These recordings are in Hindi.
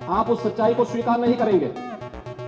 आप उस सच्चाई को स्वीकार नहीं करेंगे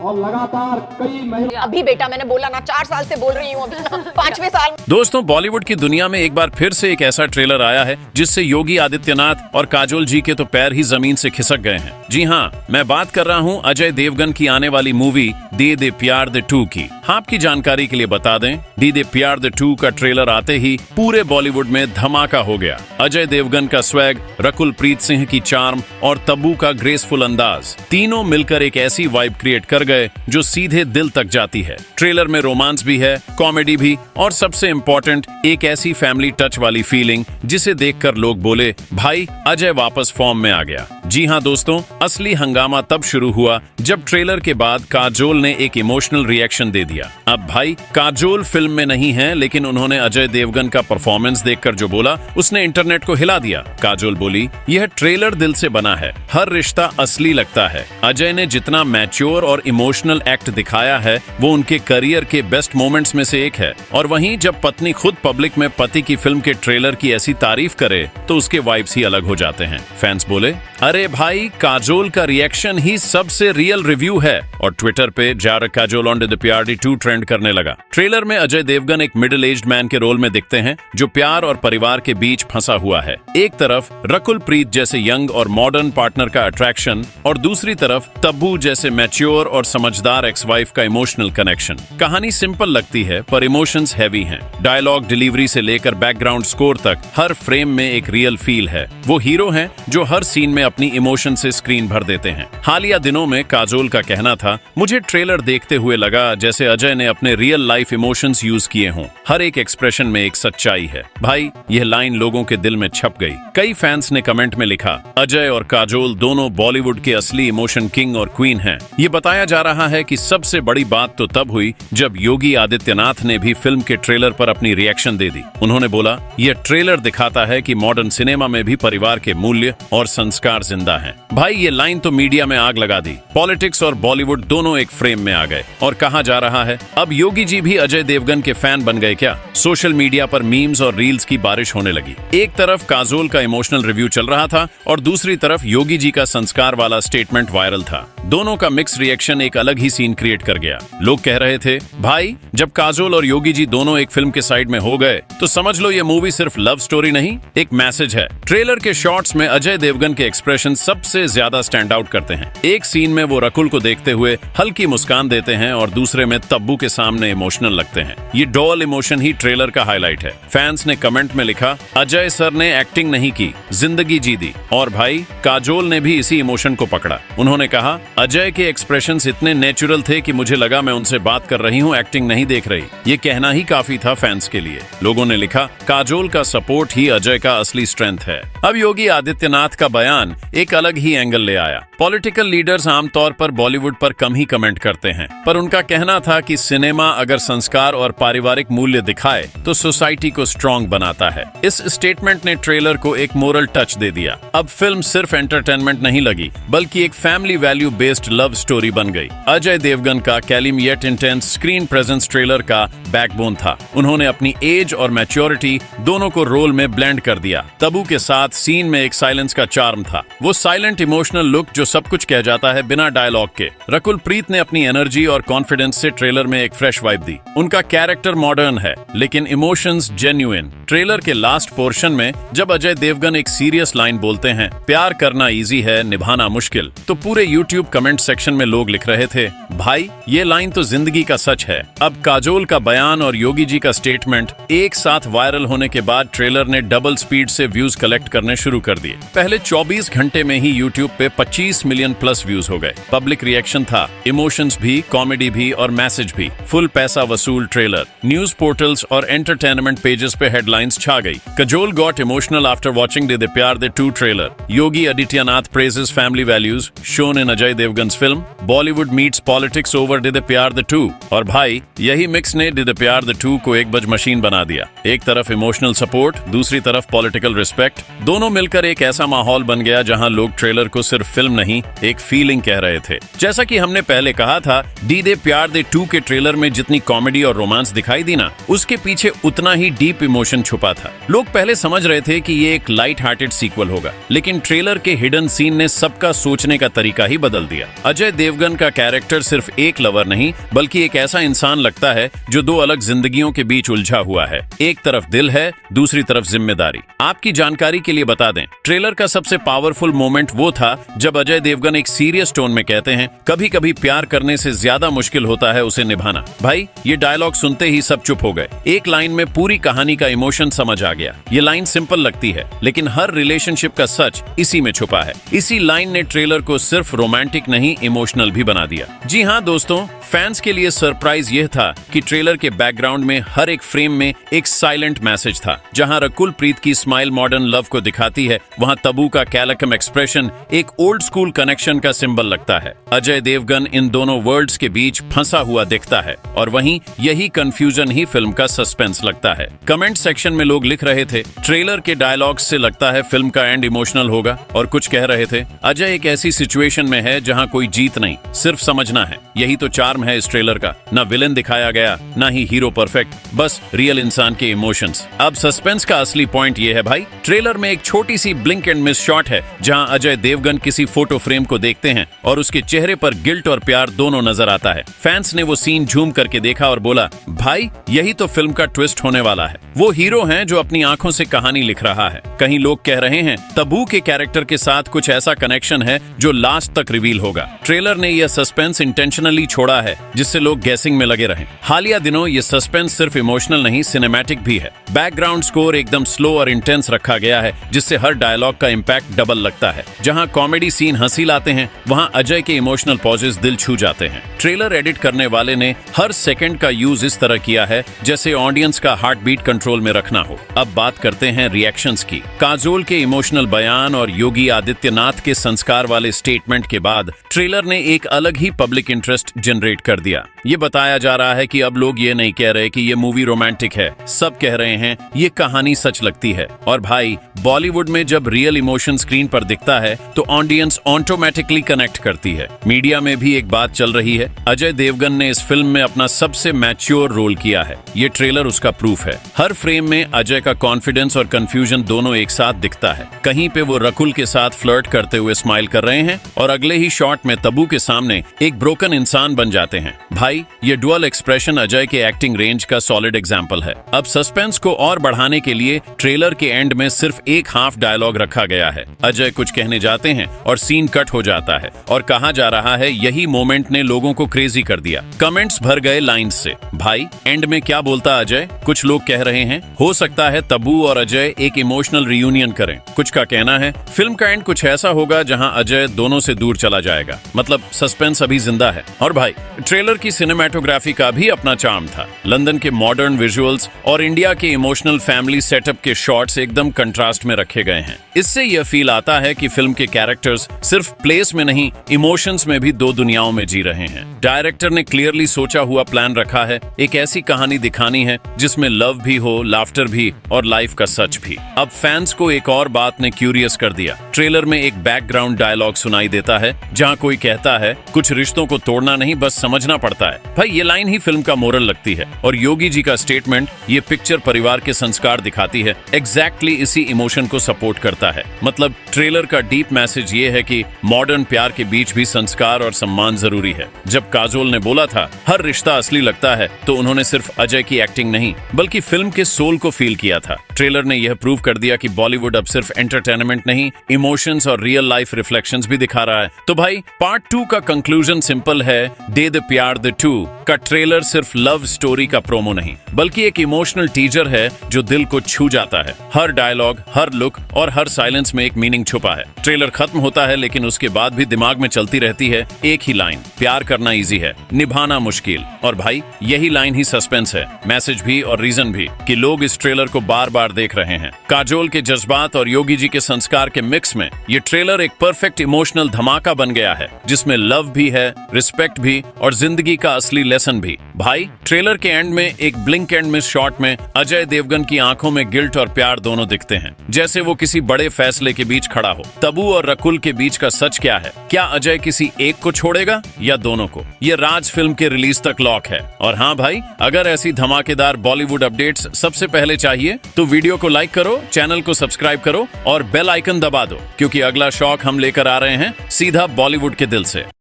और लगातार कई महीने अभी बेटा मैंने बोला ना 4 साल से बोल रही हूँ अभी ना 5वें साल। दोस्तों, बॉलीवुड की दुनिया में एक बार फिर से एक ऐसा ट्रेलर आया है जिससे योगी आदित्यनाथ और काजोल जी के तो पैर ही जमीन से खिसक गए हैं। जी हाँ, मैं बात कर रहा हूँ अजय देवगन की आने वाली मूवी दे दे प्यार दे 2 की। आपकी जानकारी के लिए बता दें, दे दे प्यार दे 2 का ट्रेलर आते ही पूरे बॉलीवुड में धमाका हो गया। अजय देवगन का स्वैग, रकुल प्रीत सिंह की चार्म और तब्बू का ग्रेसफुल अंदाज, तीनों मिलकर एक ऐसी वाइब क्रिएट कर गए जो सीधे दिल तक जाती है। ट्रेलर में रोमांस भी है, कॉमेडी भी और सबसे इम्पोर्टेंट एक ऐसी फैमिली टच वाली फीलिंग जिसे देखकर लोग बोले, भाई अजय वापस फॉर्म में आ गया। जी हाँ दोस्तों, असली हंगामा तब शुरू हुआ जब ट्रेलर के बाद काजोल ने एक इमोशनल रिएक्शन दे दिया। अब भाई, काजोल फिल्म में नहीं है, लेकिन उन्होंने अजय देवगन का परफॉर्मेंस देखकर जो बोला उसने इंटरनेट को हिला दिया। काजोल बोली, यह ट्रेलर दिल से बना है, हर रिश्ता असली लगता है। अजय ने जितना मैच्योर और इमोशनल एक्ट दिखाया है वो उनके करियर के बेस्ट मोमेंट्स में से एक है। और वहीं जब पत्नी खुद पब्लिक में पति की फिल्म के ट्रेलर की ऐसी तारीफ करे तो उसके वाइब्स ही अलग हो जाते हैं। फैंस बोले, अरे भाई, काजोल का रिएक्शन ही सबसे रियल रिव्यू है। और ट्विटर पे जार काजोल ऑन द प्यार दी 2 ट्रेंड करने लगा। ट्रेलर में अजय देवगन एक मिडिल एज्ड मैन के रोल में दिखते हैं जो प्यार और परिवार के बीच फंसा हुआ है। एक तरफ रकुल प्रीत जैसे यंग और मॉडर्न पार्टनर का अट्रैक्शन और दूसरी तरफ तब्बू जैसे मैच्योर और समझदार एक्स वाइफ का इमोशनल कनेक्शन। कहानी सिंपल लगती है पर इमोशंस हैवी हैं। डायलॉग डिलीवरी से लेकर बैकग्राउंड स्कोर तक हर फ्रेम में एक रियल फील है। वो हीरो हैं जो हर सीन में अपनी इमोशन से स्क्रीन भर देते हैं। हालिया दिनों में काजोल का कहना था, मुझे ट्रेलर देखते हुए लगा जैसे अजय ने अपने रियल लाइफ इमोशंस यूज किए हों। हर एक एक्सप्रेशन में एक सच्चाई है। भाई, यह लाइन लोगों के दिल में छप गई। कई फैंस ने कमेंट में लिखा, अजय और काजोल दोनों बॉलीवुड के असली इमोशन किंग और क्वीन हैं। ये बताया जा रहा है कि सबसे बड़ी बात तो तब हुई जब योगी आदित्यनाथ ने भी फिल्म के ट्रेलर पर अपनी रिएक्शन दे दी। उन्होंने बोला, यह ट्रेलर दिखाता है कि मॉडर्न सिनेमा में भी परिवार के मूल्य और संस्कार जिंदा हैं। भाई, ये लाइन तो मीडिया में आग लगा दी। पॉलिटिक्स और बॉलीवुड दोनों एक फ्रेम में आ गए। और कहा जा रहा है, अब योगी जी भी अजय देवगन के फैन बन गए क्या? सोशल मीडिया पर मीम्स और रील्स की बारिश होने लगी। एक तरफ काजोल का इमोशनल रिव्यू चल रहा था और दूसरी तरफ योगी जी का संस्कार वाला स्टेटमेंट वायरल था। दोनों का मिक्स रिएक्शन एक अलग ही सीन क्रिएट कर गया। लोग कह रहे थे, भाई, जब काजोल और योगी जी दोनों एक फिल्म के साइड में हो गए तो समझ लो ये मूवी सिर्फ लव स्टोरी नहीं, एक मैसेज है। ट्रेलर के शॉट्स में अजय देवगन के एक्सप्रेशन सबसे ज्यादा स्टैंड आउट करते हैं। एक सीन में वो रकुल को देखते हुए हल्की मुस्कान देते हैं और दूसरे में तब्बू के सामने इमोशनल लगते हैं। ये डॉल इमोशन ही ट्रेलर का हाईलाइट है। फैंस ने कमेंट में लिखा, अजय सर ने एक्टिंग नहीं की, जिंदगी जी दी। और भाई, काजोल ने भी इसी इमोशन को पकड़ा। उन्होंने कहा, अजय के एक्सप्रेशंस इतने नेचुरल थे कि मुझे लगा मैं उनसे बात कर रही हूँ, एक्टिंग नहीं देख रही। ये कहना ही काफी था फैंस के लिए। लोगों ने लिखा, काजोल का सपोर्ट ही अजय का असली स्ट्रेंथ है। अब योगी आदित्यनाथ का बयान एक अलग ही एंगल ले आया। पॉलिटिकल लीडर्स आमतौर पर बॉलीवुड पर कम ही कमेंट करते हैं, पर उनका कहना था कि सिनेमा अगर संस्कार और पारिवारिक मूल्य दिखाए तो सोसाइटी को स्ट्रॉन्ग बनाता है। इस स्टेटमेंट ने ट्रेलर को एक मोरल टच दे दिया। अब फिल्म सिर्फ एंटरटेनमेंट नहीं लगी, बल्कि एक family value based love story बन गई। अजय देवगन का calm yet intense screen presence trailer का बैकबोन था। उन्होंने अपनी एज और मैच्योरिटी दोनों को रोल में ब्लेंड कर दिया। तब्बू के साथ सीन में एक साइलेंस का चार्म था, वो साइलेंट इमोशनल लुक जो सब कुछ कह जाता है बिना डायलॉग के। रकुल प्रीत ने अपनी एनर्जी और कॉन्फिडेंस से ट्रेलर में एक फ्रेश वाइब दी। उनका कैरेक्टर मॉडर्न है लेकिन इमोशंस जेन्युइन। ट्रेलर के लास्ट पोर्शन में जब अजय देवगन एक सीरियस लाइन बोलते हैं, प्यार करना इजी है, निभाना मुश्किल, तो पूरे यूट्यूब कमेंट सेक्शन में लोग लिख रहे थे, भाई, ये लाइन तो जिंदगी का सच है। अब काजोल का बयान और योगी जी का स्टेटमेंट एक साथ वायरल होने के बाद ट्रेलर ने डबल स्पीड से व्यूज कलेक्ट करने शुरू कर दिए। पहले 24 घंटे में ही यूट्यूब पे 25 मिलियन प्लस व्यूज हो गए। पब्लिक रिएक्शन था, इमोशंस भी, कॉमेडी भी और मैसेज भी। फुल पैसा वसूल ट्रेलर। न्यूज पोर्टल्स और एंटरटेनमेंट पेजेस पे हेडलाइंस छा गई। Kajol got emotional after watching De De Pyaar De 2 trailer. Yogi Adityanath praises family values shown in Ajay Devgn's film. Bollywood meets politics over De De Pyaar De 2। और भाई, यही मिक्स ने दे द प्यार द 2 को एक बज मशीन बना दिया। एक तरफ इमोशनल सपोर्ट, दूसरी तरफ पॉलिटिकल रिस्पेक्ट, दोनों मिलकर एक ऐसा माहौल बन गया जहां लोग ट्रेलर को सिर्फ फिल्म नहीं, एक फीलिंग कह रहे थे। जैसा कि हमने पहले कहा था, दी दे प्यार दे 2 के ट्रेलर में जितनी कॉमेडी और रोमांस दिखाई दी ना, उसके पीछे उतना ही डीप इमोशन छुपा था। लोग पहले समझ रहे थे कि ये एक लाइट हार्टेड सीक्वल होगा, लेकिन ट्रेलर के हिडन सीन ने सबका सोचने का तरीका ही बदल दिया। अजय देवगन का कैरेक्टर सिर्फ एक लवर नहीं, बल्कि एक ऐसा इंसान लगता है जो दो अलग जिंदगियों के बीच उलझा हुआ है। एक तरफ दिल है, दूसरी तरफ जिम्मेदारी। आपकी जानकारी के लिए बता दें, ट्रेलर का सबसे पावरफुल मोमेंट वो था जब अजय देवगन एक सीरियस टोन में कहते हैं, कभी कभी प्यार करने से ज्यादा मुश्किल होता है उसे निभाना। भाई, ये डायलॉग सुनते ही सब चुप हो गए। एक लाइन में पूरी कहानी का इमोशन समझ आ गया। ये लाइन सिंपल लगती है, लेकिन हर रिलेशनशिप का सच इसी में छुपा है। इसी लाइन ने ट्रेलर को सिर्फ रोमांटिक नहीं, इमोशनल भी बना दिया। जी हाँ दोस्तों, फैंस के लिए सरप्राइज यह था कि ट्रेलर के बैकग्राउंड में हर एक फ्रेम में एक साइलेंट मैसेज था। जहां रकुल प्रीत की स्माइल मॉडर्न लव को दिखाती है, वहां तब्बू का कैलकम एक्सप्रेशन एक ओल्ड स्कूल कनेक्शन का सिंबल लगता है। अजय देवगन इन दोनों वर्ल्ड्स के बीच फंसा हुआ दिखता है, और वहीं यही कंफ्यूजन ही फिल्म का सस्पेंस लगता है। कमेंट सेक्शन में लोग लिख रहे थे, ट्रेलर के डायलॉग्स से लगता है फिल्म का एंड इमोशनल होगा, और कुछ कह रहे थे, अजय एक ऐसी सिचुएशन में है जहां कोई जीत नहीं, सिर्फ समझना है। यही तो चार्म है इस ट्रेलर का। ना विलेन दिखाया गया, ना ही हीरो परफेक्ट, बस रियल इंसान के इमोशंस। अब सस्पेंस का असली पॉइंट ये है भाई, ट्रेलर में एक छोटी सी ब्लिंक एंड मिस शॉट है जहां अजय देवगन किसी फोटो फ्रेम को देखते हैं और उसके चेहरे पर गिल्ट और प्यार दोनों नजर आता है। फैंस ने वो सीन झूम करके देखा और बोला, भाई यही तो फिल्म का ट्विस्ट होने वाला है। वो हीरो हैं जो अपनी आंखों से कहानी लिख रहा है। कहीं लोग कह रहे हैं तब्बू के कैरेक्टर के साथ कुछ ऐसा कनेक्शन है जो लास्ट तक रिवील होगा। ट्रेलर ने यह सस्पेंस इंटेंशनली छोड़ा है जिससे लोग गैसिंग में लगे रहें। हालिया दिनों ये सस्पेंस सिर्फ इमोशनल नहीं, सिनेमैटिक भी है। बैकग्राउंड स्कोर एकदम स्लो और इंटेंस रखा गया है, जिससे हर डायलॉग का इंपैक्ट डबल लगता है। जहां कॉमेडी सीन हंसी लाते हैं, वहां अजय के इमोशनल पॉजेस दिल छू जाते हैं। ट्रेलर एडिट करने वाले ने हर सेकंड का यूज इस तरह किया है जैसे ऑडियंस का हार्ट बीट कंट्रोल में रखना हो। अब बात करते हैं रिएक्शंस की। काजोल के इमोशनल बयान और योगी आदित्यनाथ के संस्कार वाले स्टेटमेंट के बाद ट्रेलर ने एक अलग ही पब्लिक इंटरेस्ट जनरेट कर दिया। ये बताया जा रहा है कि अब लोग ये नहीं कह रहे कि ये मूवी रोमांटिक है, सब कह रहे हैं ये कहानी सच लगती है। और भाई, बॉलीवुड में जब रियल इमोशन स्क्रीन पर दिखता है तो ऑडियंस ऑटोमेटिकली कनेक्ट करती है। मीडिया में भी एक बात चल रही है, अजय देवगन ने इस फिल्म में अपना सबसे मैच्योर रोल किया है। ये ट्रेलर उसका प्रूफ है। हर फ्रेम में अजय का कॉन्फिडेंस और कंफ्यूजन दोनों एक साथ दिखता है। कहीं पे वो रकुल के साथ फ्लर्ट करते हुए स्माइल कर रहे हैं और अगले ही शॉट में तब्बू के सामने एक ब्रोकन इंसान बन जाते हैं। भाई, ये डुअल एक्सप्रेशन अजय के एक्टिंग रेंज का सॉलिड एग्जांपल है। अब सस्पेंस को और बढ़ाने के लिए ट्रेलर के एंड में सिर्फ एक हाफ डायलॉग रखा गया है। अजय कुछ कहने जाते हैं और सीन कट हो जाता है और कहा जा रहा है यही मोमेंट ने लोगों को क्रेजी कर दिया। कमेंट्स भर गए लाइंस से, भाई एंड में क्या बोलता अजय? कुछ लोग कह रहे हैं हो सकता है तब्बू और अजय एक इमोशनल रियूनियन करें। कुछ का कहना है फिल्म का एंड कुछ ऐसा होगा जहां अजय दोनों से दूर चला जाएगा। मतलब सस्पेंस अभी जिंदा है। और भाई, ट्रेलर की सिनेमैटोग्राफी का भी अपना चार्म था। लंदन के मॉडर्न विजुअल्स और इंडिया के इमोशनल फैमिली सेटअप के शॉट्स एकदम कंट्रास्ट में रखे गए हैं। इससे यह फील आता है कि फिल्म के कैरेक्टर्स सिर्फ प्लेस में नहीं, इमोशंस में भी दो दुनियाओं में जी रहे हैं। डायरेक्टर ने क्लियरली सोचा हुआ प्लान रखा है, एक ऐसी कहानी दिखानी है जिसमें लव भी हो, लाफ्टर भी और लाइफ का सच भी। अब फैंस को एक और बात ने क्यूरियस कर दिया। ट्रेलर में एक बैकग्राउंड डायलॉग सुनाई देता है जहां कोई कहता है कुछ रिश्तों को तोड़ना नहीं, बस समझना पड़ता है। भाई, ये लाइन ही फिल्म का मोरल लगती है। और योगी जी का स्टेटमेंट, ये पिक्चर परिवार के संस्कार दिखाती है, एग्जैक्टली इसी इमोशन को सपोर्ट करता है। मतलब ट्रेलर का डीप मैसेज ये है कि मॉडर्न प्यार के बीच भी संस्कार और सम्मान जरूरी है। जब काजोल ने बोला था हर रिश्ता असली लगता है, तो उन्होंने सिर्फ अजय की एक्टिंग नहीं बल्कि फिल्म के सोल को फील किया था। ट्रेलर ने यह प्रूव कर दिया कि बॉलीवुड अब सिर्फ एंटरटेनमेंट नहीं, इमोशंस और रियल लाइफ रिफ्लेक्शंस भी दिखा रहा है। तो भाई, पार्ट 2 का कंक्लूजन सिंपल है, दे द प्यार द 2 का ट्रेलर सिर्फ लव स्टोरी का प्रोमो नहीं, बल्कि एक इमोशनल टीजर है जो दिल को छू जाता है। हर डायलॉग, हर लुक और हर साइलेंस में एक मीनिंग छुपा है। ट्रेलर खत्म होता है लेकिन उसके बाद भी दिमाग में चलती रहती है एक ही लाइन, प्यार करना इजी है, निभाना मुश्किल। और भाई, यही लाइन ही सस्पेंस है, मैसेज भी और रीजन भी कि लोग इस ट्रेलर को बार बार देख रहे हैं। काजोल के जज्बात और योगी जी के संस्कार के मिक्स में ये ट्रेलर एक परफेक्ट इमोशनल धमाका बन गया है, जिसमें लव भी है, रिस्पेक्ट भी और जिंदगी का असली लेसन भी। भाई ट्रेलर के एंड में एक ब्लिंक एंड मिस शॉट में अजय देवगन की आंखों में गिल्ट और प्यार दोनों दिखते हैं, जैसे वो किसी बड़े फैसले के बीच खड़ा हो। तबू और रकुल के बीच का सच क्या है? क्या अजय किसी एक को छोड़ेगा या दोनों को? ये राज फिल्म के रिलीज तक लॉक है। और हाँ भाई, अगर ऐसी धमाकेदार बॉलीवुड अपडेट्स सबसे पहले चाहिए तो वीडियो को लाइक करो, चैनल को सब्सक्राइब करो और बेल आइकन दबा दो, क्योंकि अगला शौक हम लेकर आ रहे हैं सीधा बॉलीवुड के दिल से।